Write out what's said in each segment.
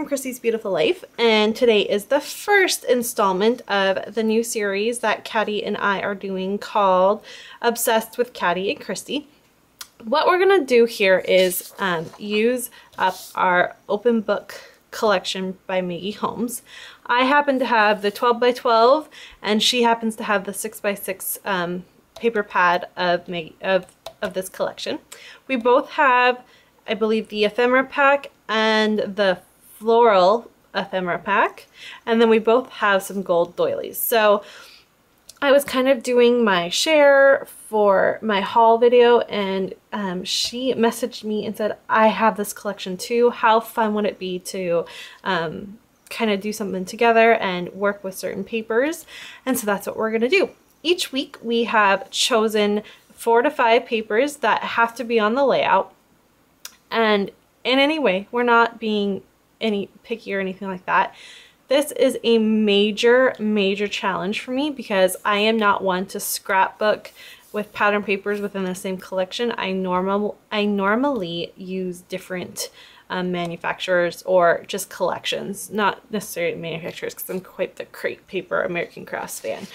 from Chrissy's Beautiful Life, and today is the first installment of the new series that Katty and I are doing called Obsessed with Katty and Christy. What we're going to do here is use up our open book collection by Maggie Holmes. I happen to have the 12 by 12 and she happens to have the 6 by 6 paper pad of this collection. We both have, I believe, the ephemera pack and the floral ephemera pack, and then we both have some gold doilies. So I was kind of doing my share for my haul video, and she messaged me and said, I have this collection too. How fun would it be to kind of do something together and work with certain papers? And so that's what we're going to do. Each week we have chosen 4 to 5 papers that have to be on the layout. And in any way, we're not being any picky or anything like that. This is a major challenge for me because I am not one to scrapbook with pattern papers within the same collection. I normally use different manufacturers or just collections, not necessarily manufacturers, because I'm quite the crepe paper American Crafts fan.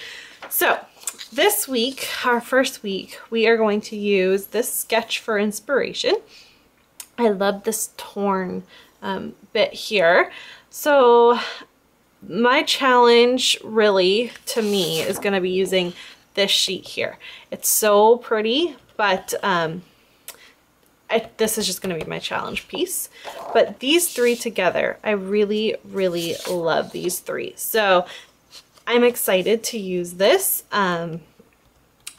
So this week, our first week, we are going to use this sketch for inspiration. I love this torn bit here. So my challenge really to me is going to be using this sheet here. It's so pretty, but this is just going to be my challenge piece. But these 3 together, I really love these 3. So I'm excited to use this.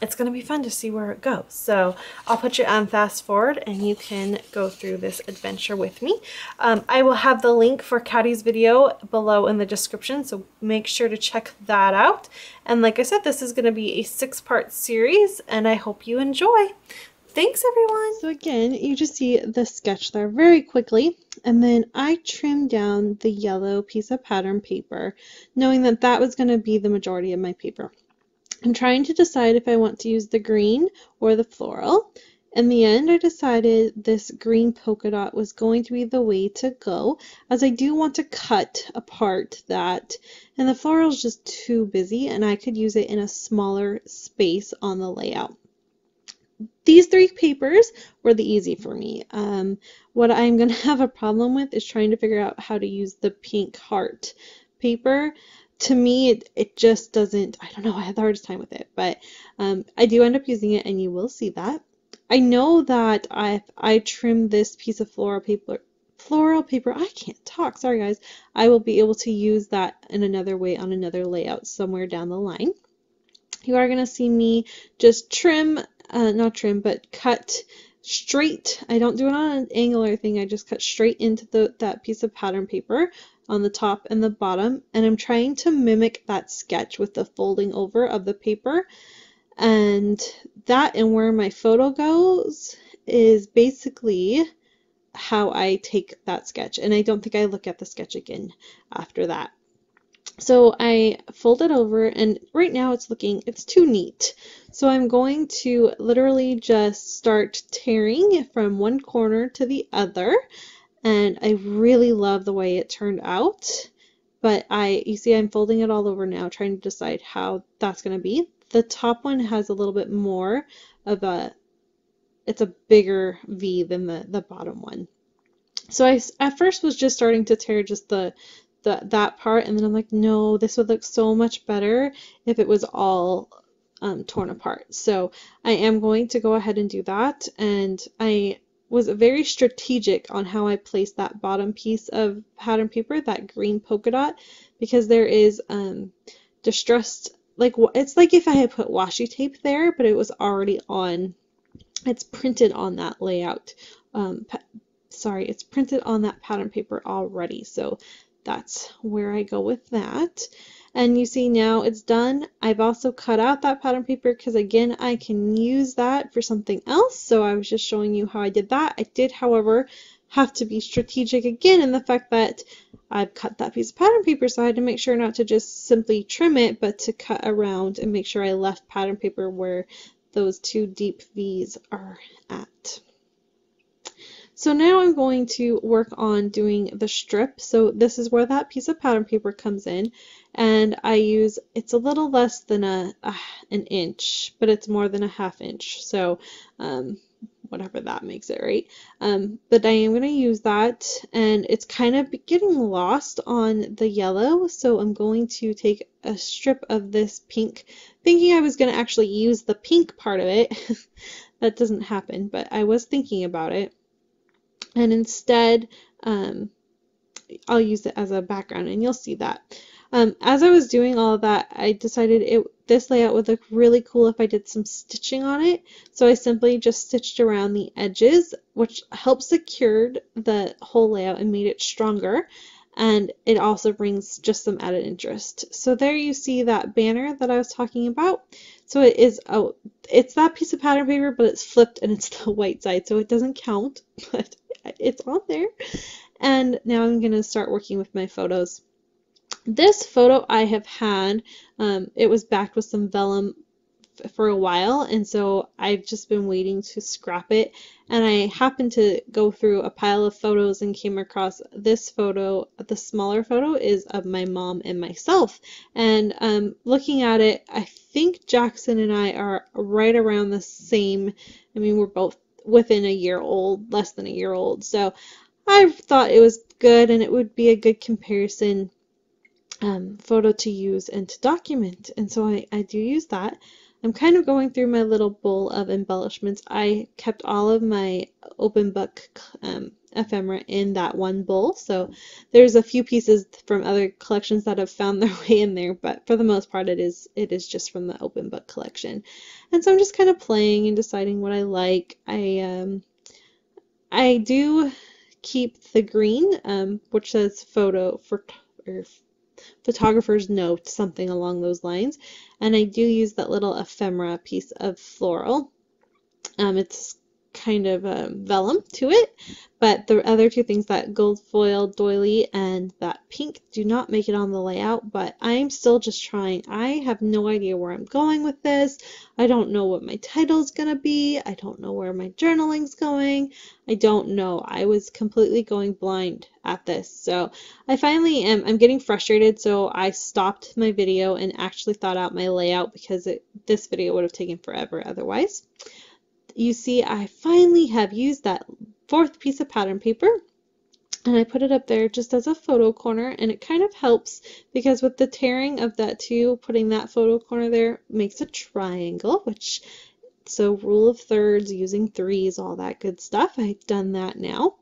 It's going to be fun to see where it goes. So I'll put you on fast forward and you can go through this adventure with me. I will have the link for Katty's video below in the description, so make sure to check that out. And like I said, this is going to be a 6-part series, and I hope you enjoy. Thanks, everyone. So again, you just see the sketch there very quickly, and then I trimmed down the yellow piece of pattern paper, knowing that that was going to be the majority of my paper. I'm trying to decide if I want to use the green or the floral. In the end, I decided this green polka dot was going to be the way to go, as I do want to cut apart that, and the floral is just too busy and I could use it in a smaller space on the layout. These 3 papers were the easy for me. What I'm going to have a problem with is trying to figure out how to use the pink heart paper. To me, it just doesn't, I don't know, I have the hardest time with it, but I do end up using it, and you will see that. I know that I trim this piece of floral paper, I can't talk, sorry guys, I will be able to use that in another way on another layout somewhere down the line. You are going to see me just not trim, but cut straight. I don't do it on an angular thing, I just cut straight into that piece of pattern paper on the top and the bottom, and I'm trying to mimic that sketch with the folding over of the paper, and that and where my photo goes is basically how I take that sketch, and I don't think I look at the sketch again after that. So I fold it over, and right now it's too neat. So I'm going to literally just start tearing from one corner to the other, and I really love the way it turned out. But you see I'm folding it all over now, trying to decide how that's going to be. The top one has a little bit more of it's a bigger V than the bottom one. So I at first was just starting to tear just that part, and then I'm like, no, this would look so much better if it was all torn apart. So I am going to go ahead and do that, and I was very strategic on how I placed that bottom piece of pattern paper, that green polka dot, because there is distressed, like, it's like if I had put washi tape there, but it was already on, it's printed on that layout, sorry, it's printed on that pattern paper already, so that's where I go with that. And you see now it's done. I've also cut out that pattern paper because, again, I can use that for something else. So I was just showing you how I did that. I did, however, have to be strategic again in the fact that I've cut that piece of pattern paper, so I had to make sure not to just simply trim it, but to cut around and make sure I left pattern paper where those 2 deep V's are at. So now I'm going to work on doing the strip. So this is where that piece of pattern paper comes in, and I use, it's a little less than an inch, but it's more than a ½ inch. So whatever that makes it, right? But I am going to use that, and it's kind of getting lost on the yellow, so I'm going to take a strip of this pink, thinking I was going to actually use the pink part of it. That doesn't happen, but I was thinking about it, and instead I'll use it as a background, and you'll see that. As I was doing all of that, I decided this layout would look really cool if I did some stitching on it. So I simply just stitched around the edges, which helped secure the whole layout and made it stronger. And it also brings just some added interest. So there you see that banner that I was talking about. So it is, it's that piece of pattern paper, but it's flipped and it's the white side, so it doesn't count, but it's on there. And now I'm going to start working with my photos. This photo I have had, it was backed with some vellum for a while, and so I've just been waiting to scrap it, and I happened to go through a pile of photos and came across this photo. The smaller photo is of my mom and myself, and looking at it, I think Jackson and I are right around the same. I mean, we're both within a year old, less than a year old, so I thought it was good and it would be a good comparison photo to use and to document, and so I do use that. I'm kind of going through my little bowl of embellishments. I kept all of my open book ephemera in that one bowl, so there's a few pieces from other collections that have found their way in there, but for the most part it is just from the open book collection. And so I'm just kind of playing and deciding what I like. I do keep the green, which says photographer's note, something along those lines, and I do use that little ephemera piece of floral. It's kind of vellum to it, but the other two things, that gold foil doily and that pink, do not make it on the layout, but I'm still just trying. I have no idea where I'm going with this. I don't know what my title is gonna be. I don't know where my journaling's going. I don't know. I was completely going blind at this, so I finally I'm getting frustrated, so I stopped my video and actually thought out my layout, because this video would have taken forever otherwise. You see, I finally have used that fourth piece of pattern paper, and I put it up there just as a photo corner, and it kind of helps because with the tearing of that too, putting that photo corner there makes a triangle, which, so rule of thirds, using threes, all that good stuff. I've done that now.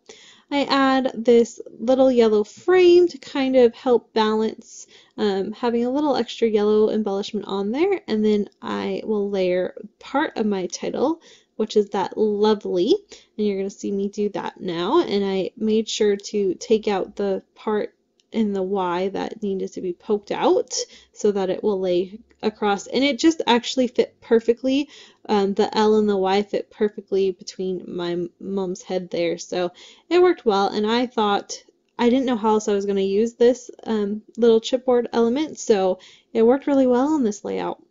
I add this little yellow frame to kind of help balance having a little extra yellow embellishment on there, and then I will layer part of my title, which is that lovely, and you're going to see me do that now. And I made sure to take out the part in the Y that needed to be poked out so that it will lay across, and it just actually fit perfectly. The L and the Y fit perfectly between my mom's head there, so it worked well. And I thought, I didn't know how else I was going to use this little chipboard element, so it worked really well on this layout.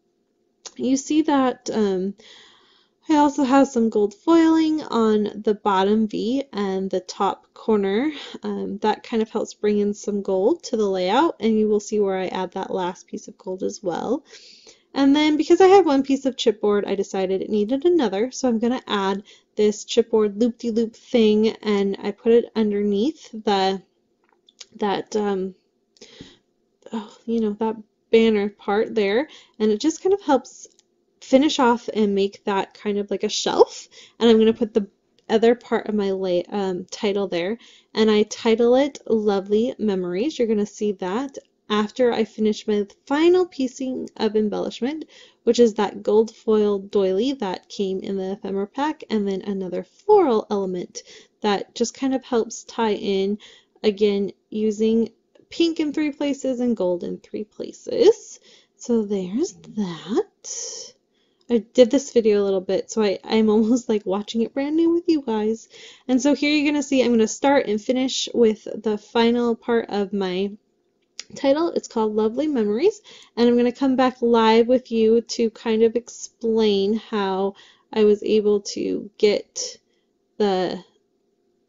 You see that I also have some gold foiling on the bottom V and the top corner. That kind of helps bring in some gold to the layout, and you will see where I add that last piece of gold as well. And then because I have one piece of chipboard, I decided it needed another, so I'm going to add this chipboard loop-de-loop thing, and I put it underneath that banner part there, and it just kind of helps finish off and make that kind of like a shelf. And I'm going to put the other part of my title there, and I title it Lovely Memories. You're going to see that after I finish my final piecing of embellishment, which is that gold foil doily that came in the ephemera pack, and then another floral element that just kind of helps tie in, again using pink in 3 places and gold in 3 places. So there's that. I did this video a little bit, so I'm almost like watching it brand new with you guys. And so here you're going to see I'm going to start and finish with the final part of my title. It's called Lovely Memories, and I'm going to come back live with you to kind of explain how I was able to get the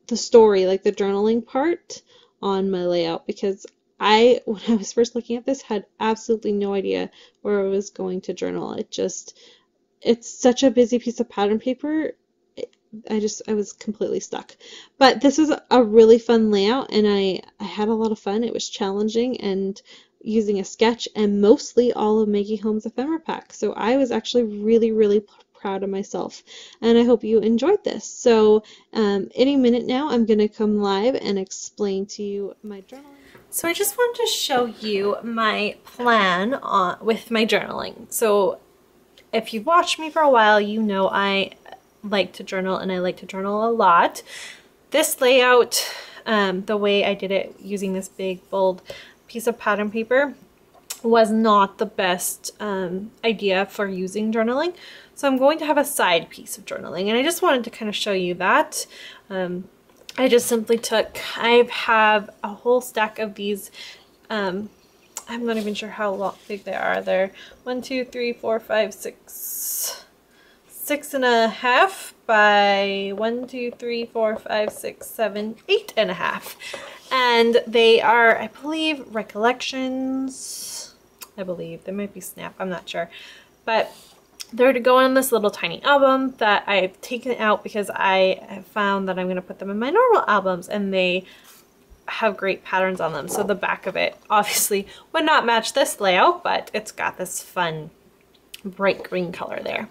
the story, like the journaling part on my layout, because when I was first looking at this, had absolutely no idea where I was going to journal. It's such a busy piece of pattern paper. I was completely stuck. But this was a really fun layout, and I had a lot of fun. It was challenging and using a sketch and mostly all of Maggie Holmes ephemera pack. So I was actually really, really proud of myself, and I hope you enjoyed this. So any minute now, I'm going to come live and explain to you my journaling. So I just wanted to show you my plan with my journaling. So if you've watched me for a while, you know I like to journal, and I like to journal a lot. This layout, the way I did it using this big bold piece of pattern paper, was not the best idea for using journaling. So I'm going to have a side piece of journaling, and I just wanted to kind of show you that. I just simply I have a whole stack of these. I'm not even sure how big they are. They're 1, 2, 3, 4, 5, 6. 6.5 by 1, 2, 3, 4, 5, 6, 7, 8.5. And they are, I believe, recollections. I believe they might be snap, I'm not sure. But they're to go in this little tiny album that I've taken out because I have found that I'm going to put them in my normal albums, and they have great patterns on them. So the back of it obviously would not match this layout, but it's got this fun bright green color there.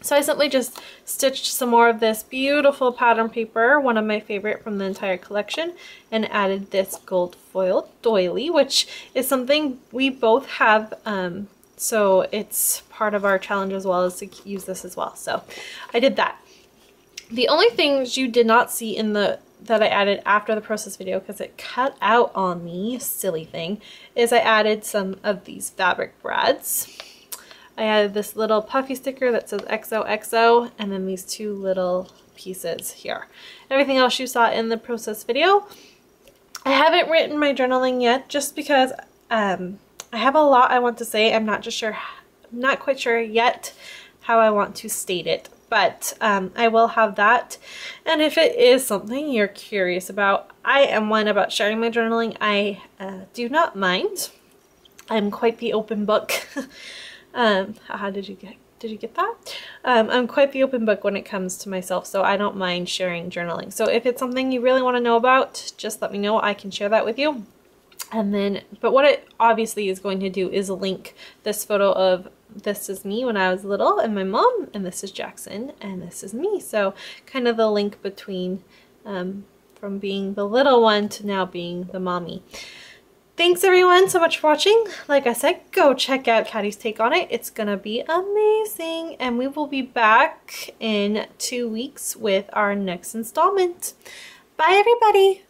So I simply just stitched some more of this beautiful pattern paper, one of my favorite from the entire collection, and added this gold foil doily, which is something we both have. So it's part of our challenge as well, as to use this as well. So I did that. The only things you did not see in that I added after the process video, because it cut out on me, silly thing, is I added some of these fabric brads. I added this little puffy sticker that says XOXO, and then these two little pieces here. Everything else you saw in the process video. I haven't written my journaling yet, just because I have a lot I want to say. I'm not quite sure yet how I want to state it, but I will have that. And if it is something you're curious about, I am one about sharing my journaling. I do not mind. I'm quite the open book. How did you get that? I'm quite the open book when it comes to myself, so I don't mind sharing journaling. So if it's something you really want to know about, just let me know. I can share that with you. And then, but what it obviously is going to do is link this photo of this is me when I was little and my mom, and this is Jackson and this is me. So kind of the link between from being the little one to now being the mommy. Thanks everyone so much for watching. Like I said, go check out Katty's take on it. It's gonna be amazing, and we will be back in 2 weeks with our next installment. Bye everybody.